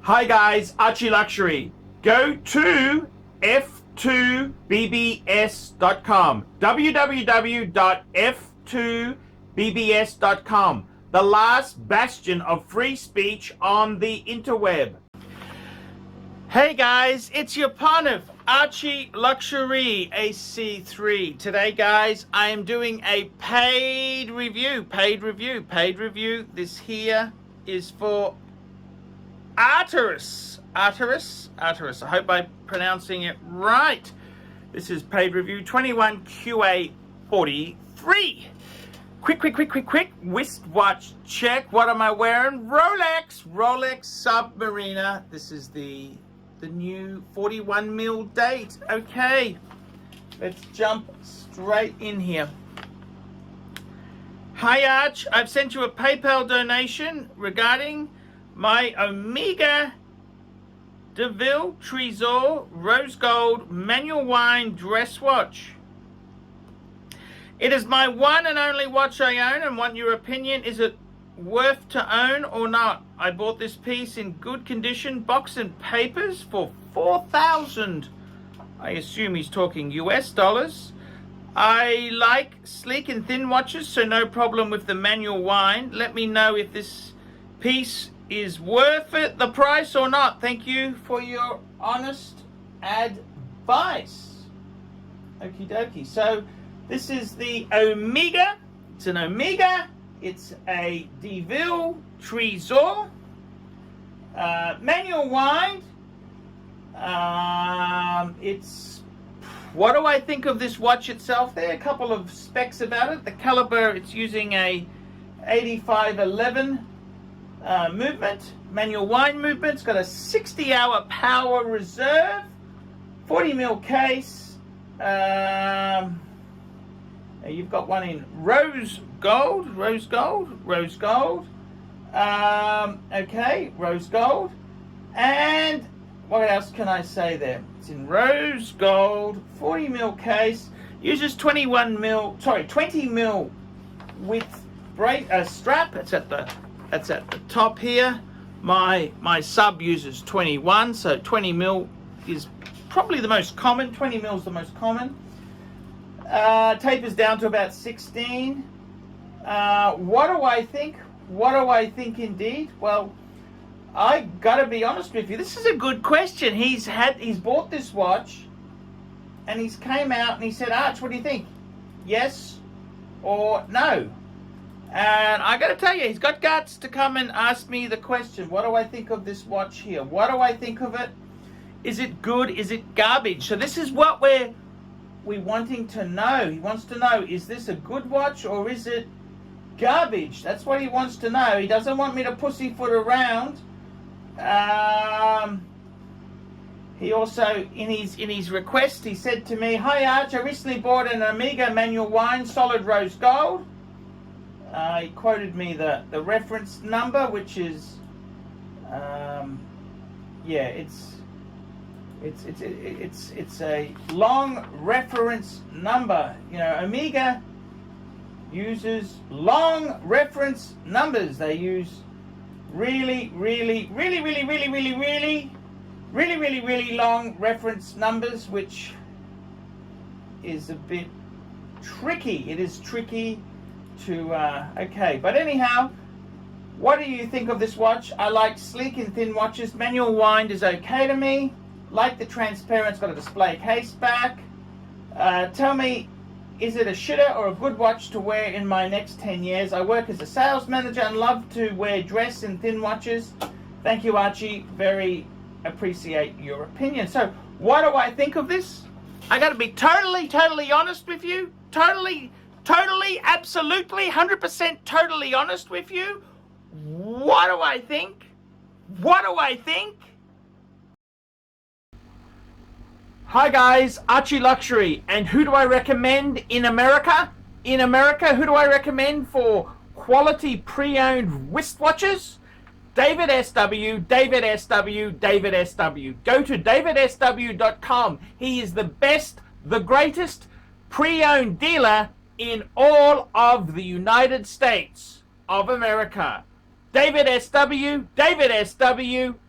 Hi guys, ArchieLuxury. Go to f2bbs.com. www.f2bbs.com. The last bastion of free speech on the interweb. Hey guys, it's your partner, ArchieLuxury AC3. Today guys, I am doing a paid review. This here is for Archie. I hope I'm pronouncing it right. This is paid review 21QA43. Quick wristwatch check. What am I wearing? Rolex Submariner. This is the new 41mm date. Okay, let's jump straight in here. Hi Arch, I've sent you a PayPal donation regarding my Omega de Ville Tresor rose gold manual wine dress watch. It is my one and only watch I own and want your opinion. Is it worth to own or not? I bought this piece in good condition, box and papers, for $4,000. I assume he's talking US dollars. I like sleek and thin watches, so no problem with the manual wine. Let me know if this piece is worth it, the price or not. Thank you for your honest advice. Okie dokie. So this is the Omega. It's an Omega. It's a de Ville Tresor manual wind. What do I think of this watch itself? There are a couple of specs about it. The caliber, it's using a 8511 movement, manual wind movement. It's got a 60-hour power reserve, 40mm case. You've got one in rose gold. Okay, rose gold. And what else can I say there? It's in rose gold, 40mm case. Uses 20mm width strap. That's at the top here. My sub uses 21, so 20mm is probably the most common. 20mm is the most common. Tapers down to about 16. What do I think? Indeed? Well, I gotta be honest with you. This is a good question. He's bought this watch, and he's came out and he said, "Arch, what do you think? Yes or no?" And I gotta tell you, he's got guts to come and ask me the question. What do I think of this watch here? What do I think of it? Is it good? Is it garbage? So this is what we're wanting to know. He wants to know, is this a good watch or is it garbage? That's what he wants to know. He doesn't want me to pussyfoot around. He also, in his request, he said to me, "Hi Arch, I recently bought an Omega manual wine, solid rose gold." He quoted me the reference number, which is, it's a long reference number. You know, Omega uses long reference numbers. They use really long reference numbers, which is a bit tricky. It is tricky to okay, but anyhow, what do you think of this watch? I like sleek and thin watches. Manual wind is okay to me. Like the transparent, it's got a display case back. Tell me, is it a shitter or a good watch to wear in my next 10 years? I work as a sales manager and love to wear dress and thin watches. Thank you, Archie. Very appreciate your opinion. So, what do I think of this? I got to be totally honest with you. Totally, absolutely, 100% totally honest with you. What do I think? Hi guys, ArchieLuxury, and who do I recommend in America? Who do I recommend for quality pre-owned wristwatches? David SW. Go to davidsw.com. He is the best, the greatest pre-owned dealer in all of the United States of America. David SW.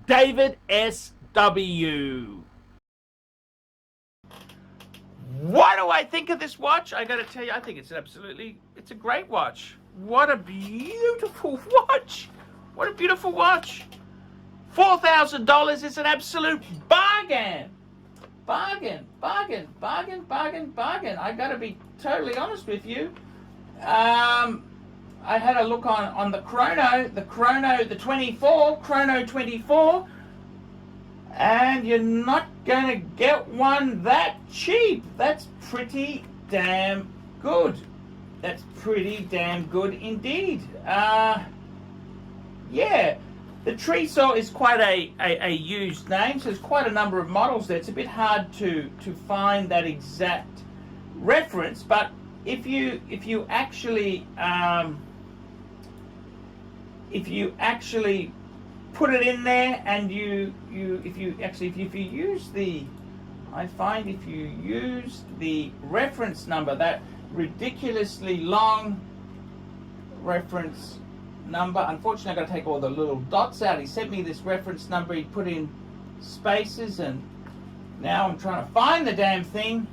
David S.W. What do I think of this watch? I got to tell you, I think it's it's a great watch. What a beautiful watch. What a beautiful watch. $4,000 is an absolute bargain. Bargain, bargain, bargain, bargain, bargain. I got to be totally honest with you. I had a look on the chrono, the 24, chrono 24, and you're not going to get one that cheap. That's pretty damn good. That's pretty damn good indeed. Yeah, the Tresor is quite a used name, so there's quite a number of models there. It's a bit hard to find that exact reference, but if you actually put it in there, and if you use the, I find if you use the reference number, that ridiculously long reference number, unfortunately I've got to take all the little dots out. He sent me this reference number, he put in spaces, and now I'm trying to find the damn thing.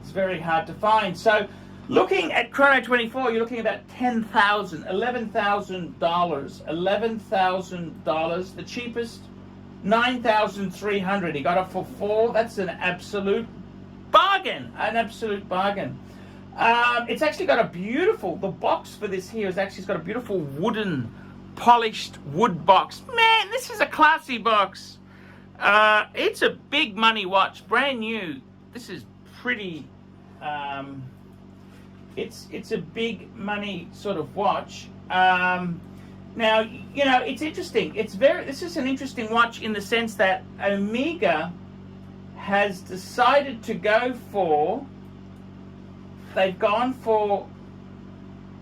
It's very hard to find. So looking at chrono 24, you're looking at about $10,000, $11,000. The cheapest, $9,300. He got it for $4,000. That's an absolute bargain. An absolute bargain. It's actually got a beautiful, the box for this here is actually, it's got a beautiful wooden, polished wood box. Man, this is a classy box. It's a big money watch, brand new. This is pretty, it's a big money sort of watch. Now, you know, it's interesting. This is an interesting watch in the sense that Omega has decided to go for, they've gone for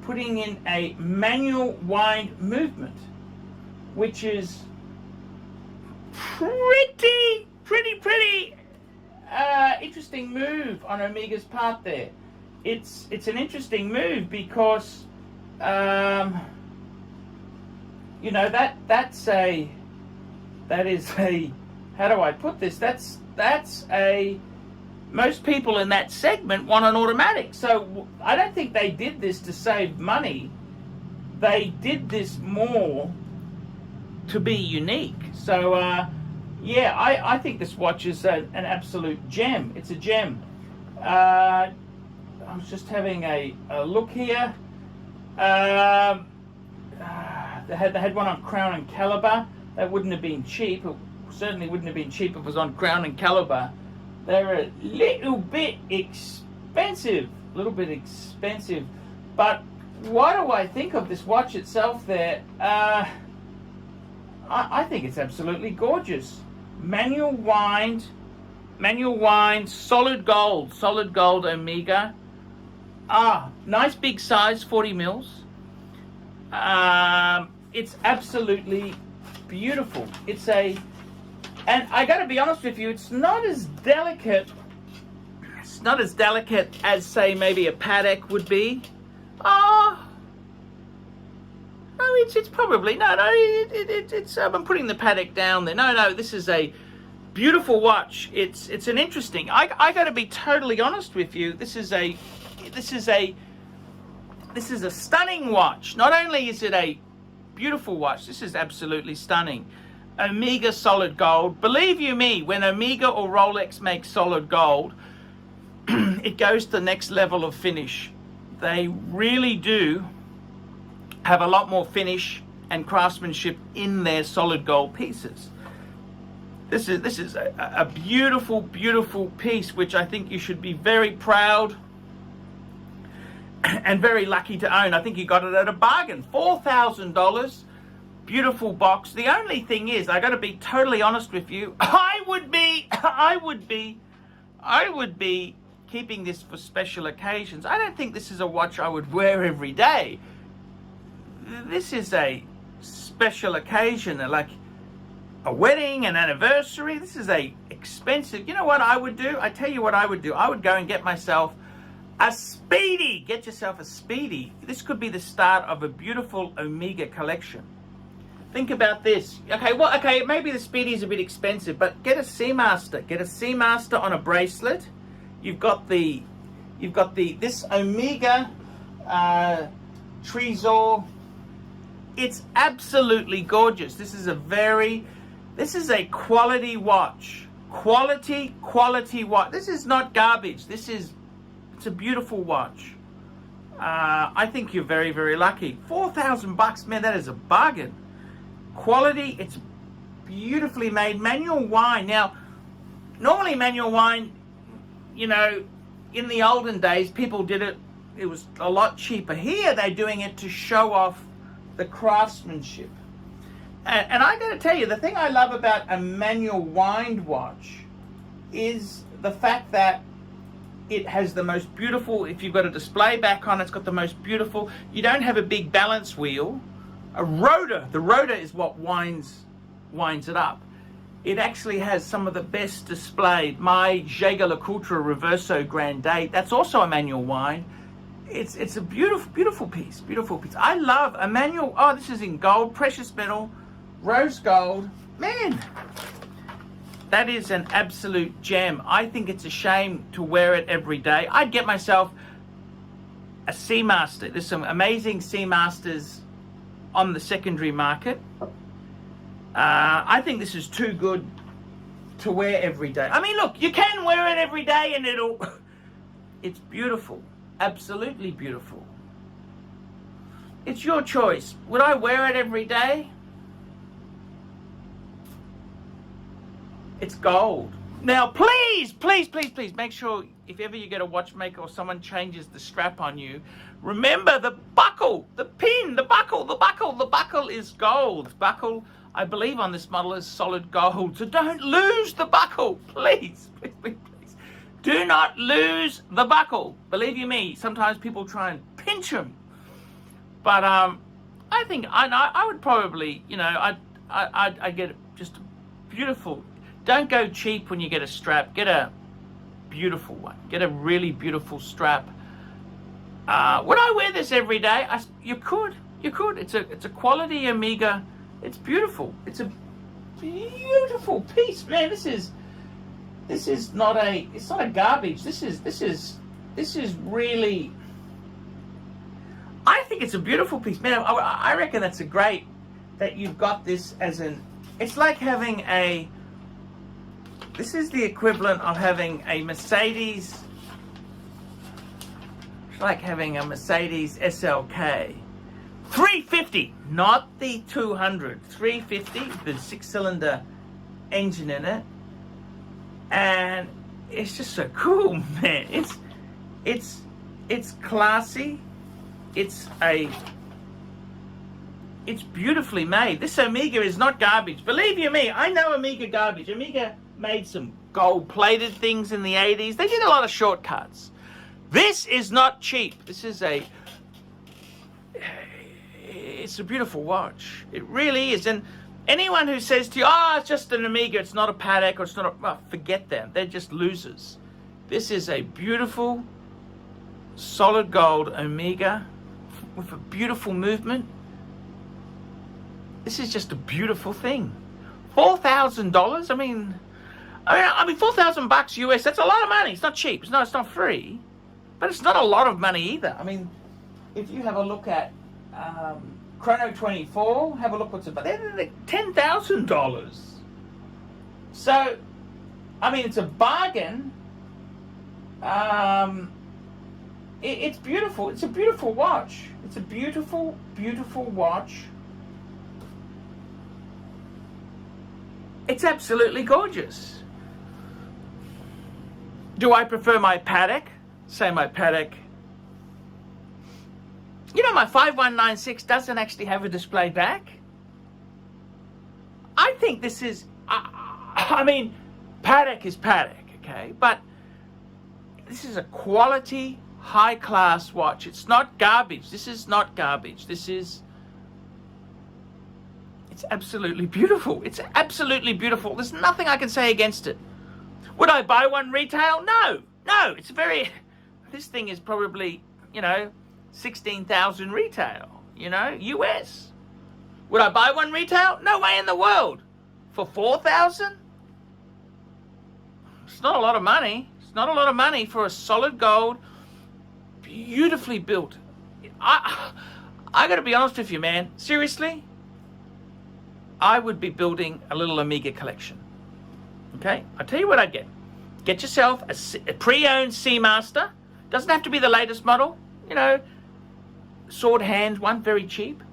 putting in a manual wind movement, which is pretty interesting move on Omega's part there. It's an interesting move because you know, that is a, how do I put this, that's a, most people in that segment want an automatic. So I don't think they did this to save money. They did this more to be unique. So yeah, I think this watch is an absolute gem. It's a gem. I was just having a look here. They had one on Crown and Caliber. That wouldn't have been cheap. It certainly wouldn't have been cheap if it was on Crown and Caliber. They're a little bit expensive. But what do I think of this watch itself there? I think it's absolutely gorgeous. Manual wind, solid gold Omega. Nice big size, 40 mils. It's absolutely beautiful. And I got to be honest with you, it's not as delicate as, say, maybe a Patek would be. No, it's probably, it's I'm putting the Patek down there. No, this is a beautiful watch. It's an interesting, I got to be totally honest with you, this is a stunning watch. Not only is it a beautiful watch, this is absolutely stunning. Omega solid gold. Believe you me, when Omega or Rolex makes solid gold, it goes to the next level of finish. They really do have a lot more finish and craftsmanship in their solid gold pieces. This is a beautiful piece, which I think you should be very proud and very lucky to own. I think you got it at a bargain. $4,000. Beautiful box. The only thing is, I got to be totally honest with you, I would be keeping this for special occasions. I don't think this is a watch I would wear every day. This is a special occasion, like a wedding, an anniversary. This is a expensive, you know what I would do? I tell you what I would do. I would go and get myself a Speedy. Get yourself a Speedy. This could be the start of a beautiful Omega collection. Think about this. Okay, well, okay, maybe the Speedy is a bit expensive, but get a Seamaster. Get a Seamaster on a bracelet. You've got this Omega Tresor. It's absolutely gorgeous. This is a quality watch. Quality watch. This is not garbage. It's a beautiful watch. I think you're very, very lucky. $4,000, man, that is a bargain. Quality, it's beautifully made. Manual wind. Now, normally manual wind, you know, in the olden days, people did it. It was a lot cheaper. Here, they're doing it to show off the craftsmanship. And I got to tell you, the thing I love about a manual wind watch is the fact that it has the most beautiful, if you've got a display back on, it's got the most beautiful, you don't have a big balance wheel. A rotor, the rotor is what winds it up. It actually has some of the best displayed. My ArchieLuxury Reverso Grande, that's also a manual wind. It's a beautiful piece. I love a manual. Oh, this is in gold, precious metal, rose gold. Man, that is an absolute gem. I think it's a shame to wear it every day. I'd get myself a Seamaster. There's some amazing Seamasters on the secondary market. I think this is too good to wear every day. I mean, look, you can wear it every day and it's beautiful. Absolutely beautiful. It's your choice. Would I wear it every day? It's gold. Now, please make sure if ever you get a watchmaker or someone changes the strap on you, remember the buckle, the pin, the buckle is gold. The buckle, I believe on this model, is solid gold. So don't lose the buckle, please. Do not lose the buckle. Believe you me, sometimes people try and pinch them. But I think I would probably, you know, I'd get just beautiful. Don't go cheap when you get a strap. Get a beautiful one. Get a really beautiful strap. Would I wear this every day? You could. It's a quality Omega. It's beautiful. It's a beautiful piece, man. This is not a garbage. This is really. I think it's a beautiful piece, man. I reckon that's a great that you've got this as an. It's like having a. This is the equivalent of having a Mercedes. It's like having a Mercedes SLK. 350, not the 200. 350, the 6-cylinder engine in it. And it's just so cool, man. It's classy. It's beautifully made. This Omega is not garbage. Believe you me, I know Omega garbage. Omega made some gold-plated things in the 80s. They did a lot of shortcuts. This is not cheap. This is it's a beautiful watch. It really is. And anyone who says to you, oh, it's just an Omega, it's not a Patek, or it's not a... Well, forget them. They're just losers. This is a beautiful, solid gold Omega with a beautiful movement. This is just a beautiful thing. $4,000? I mean, $4,000 US, that's a lot of money. It's not cheap. It's not free. But it's not a lot of money either. I mean, if you have a look at Chrono 24, have a look what's about. They're like $10,000. So, I mean, it's a bargain. It's beautiful. It's a beautiful watch. It's a beautiful, beautiful watch. It's absolutely gorgeous. Do I prefer my Patek? Say my Patek. You know, my 5196 doesn't actually have a display back. I think this is, I mean, Patek is Patek, okay? But this is a quality, high-class watch. It's not garbage. This is not garbage. It's absolutely beautiful. It's absolutely beautiful. There's nothing I can say against it. Would I buy one retail? No. It's this thing is probably, you know, 16,000 retail, you know, US. Would I buy one retail? No way in the world. For 4,000? It's not a lot of money. It's not a lot of money for a solid gold, beautifully built. I got to be honest with you, man. Seriously, I would be building a little Omega collection. Okay, I'll tell you what I'd get. Get yourself a pre-owned Seamaster. Doesn't have to be the latest model. You know, sword hand one, very cheap.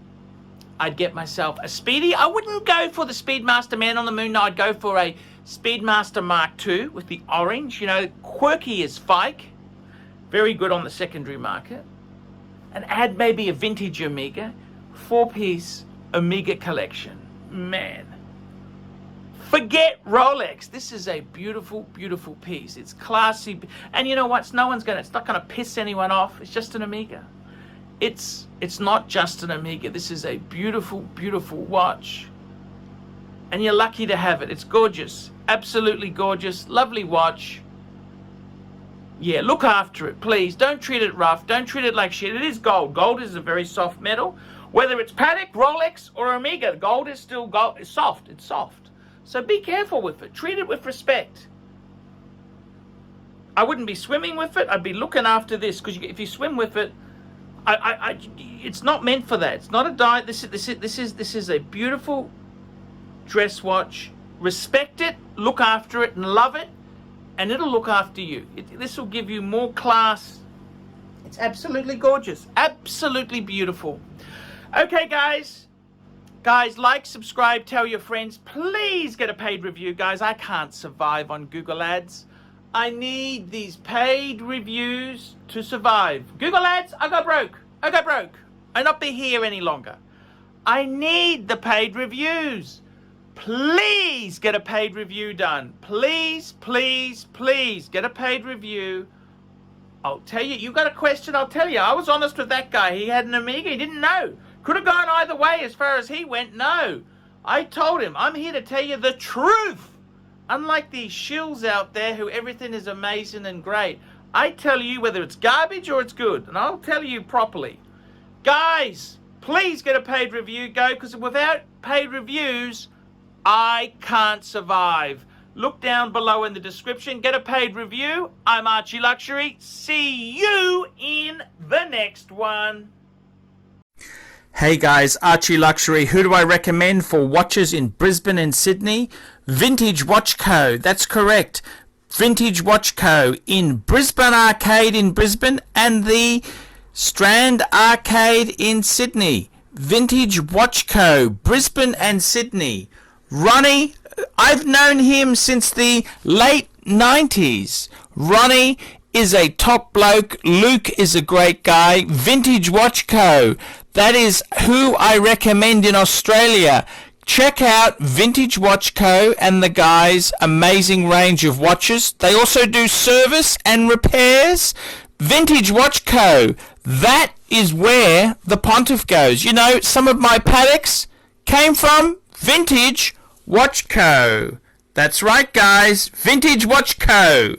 I'd get myself a Speedy. I wouldn't go for the Speedmaster Man on the Moon. No, I'd go for a Speedmaster Mark II with the orange. You know, quirky as Fike. Very good on the secondary market. And add maybe a vintage Omega. 4-piece Omega collection. Man. Forget Rolex. This is a beautiful, beautiful piece. It's classy. And you know what? It's not going to piss anyone off. It's just an Omega. It's not just an Omega. This is a beautiful, beautiful watch. And you're lucky to have it. It's gorgeous. Absolutely gorgeous. Lovely watch. Yeah, look after it, please. Don't treat it rough. Don't treat it like shit. It is gold. Gold is a very soft metal. Whether it's Patek, Rolex, or Omega, gold is still gold. It's soft. It's soft. So be careful with it. Treat it with respect. I wouldn't be swimming with it. I'd be looking after this, because if you swim with it, it's not meant for that. It's not a diet. This is a beautiful dress watch. Respect it, look after it, and love it, and it'll look after you. This will give you more class. It's absolutely gorgeous, absolutely beautiful. Okay, guys, like, subscribe, tell your friends. Please get a paid review, guys. I can't survive on Google Ads. I need these paid reviews to survive. Google Ads, I go broke. I'll not be here any longer. I need the paid reviews. Please get a paid review done. Please, please, please get a paid review. I'll tell you, you got a question, I'll tell you. I was honest with that guy. He had an Omega, he didn't know. Could have gone either way as far as he went. No. I told him, I'm here to tell you the truth. Unlike these shills out there who everything is amazing and great, I tell you whether it's garbage or it's good, and I'll tell you properly. Guys, please get a paid review, because without paid reviews, I can't survive. Look down below in the description, get a paid review. I'm ArchieLuxury. See you in the next one. Hey guys, ArchieLuxury. Who do I recommend for watches in Brisbane and Sydney? Vintage Watch Co. That's correct. Vintage Watch Co. in Brisbane Arcade in Brisbane and the Strand Arcade in Sydney. Vintage Watch Co. Brisbane and Sydney. Ronnie, I've known him since the late 90s. Ronnie is a top bloke. Luke is a great guy. Vintage Watch Co. That is who I recommend in Australia. Check out Vintage Watch Co. and the guys' amazing range of watches. They also do service and repairs. Vintage Watch Co. That is where the Pontiff goes. You know, some of my Pateks came from Vintage Watch Co. That's right, guys. Vintage Watch Co.